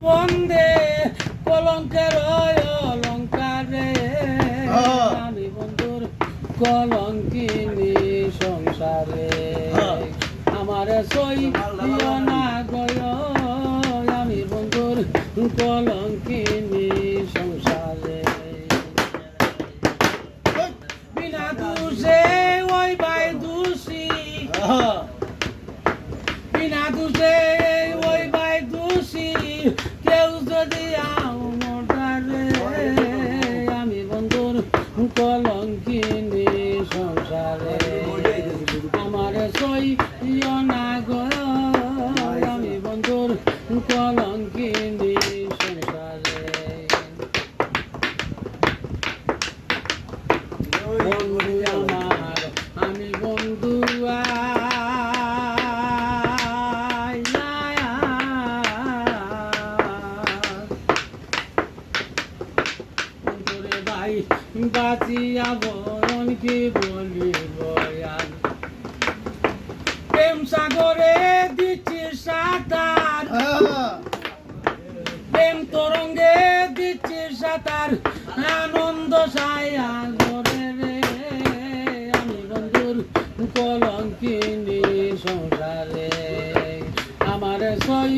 বন্দে কলঙ্কের অলঙ্কারে আমি বন্ধুর কলঙ্কিনী সংসারে আমার সই না গয় আমি বন্ধুর কলঙ্কিনী সংসারে বিনা দোষে ওই ভাই দোষী বিনা দোষে ওই ভাই দোষী কেউ যদি আমরে আমি বন্ধুর কলঙ্কিনী সংসারে আমার সই না গয় আমি বন্ধুর কলঙ্কিনী সংসারে বন্ধু আমার আমি বন্ধু বাঁচিয়া বরণ কি বলিব প্রেম সাগরে দিচ্ছি সাঁতার প্রেম তরঙ্গে দিচ্ছি সাঁতার আনন্দ সাগরে রে আমি বন্ধুর কলঙ্কিনী সংসারে আমার সই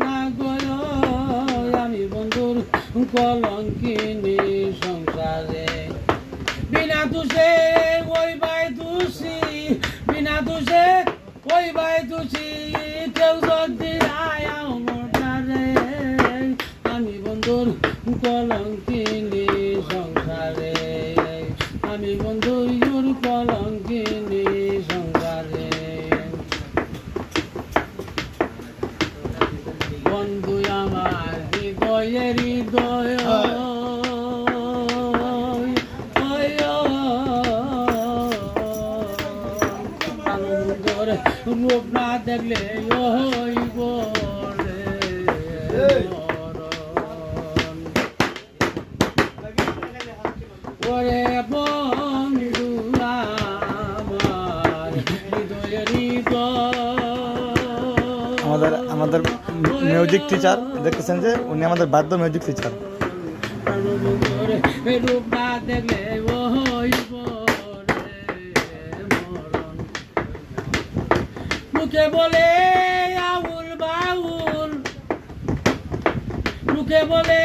না গয় আমি বন্ধুর কলঙ্কিনী সংসারে বিনা দোষে ওই ভাই দোষী বিনা দোষে ওই ভাই দোষী কেউ যদি আয়ারে আমি বন্ধুর কলঙ্কিনী সংসারে আমি বন্ধুর কলঙ্কিনী সংসারে বন্ধু আমার হৃদয়ের হৃদয় রূপ না দেখলে হইব ওরে বন্ধু আমার হৃদয়ের হৃদয় আমাদের মিউজিক টিচার দেখতেছেন যে উনি আমাদের বাদ্য মিউজিক টিচার রূপ না দেখলে হইব মুখে বলে আউল বাউল মুখে বলে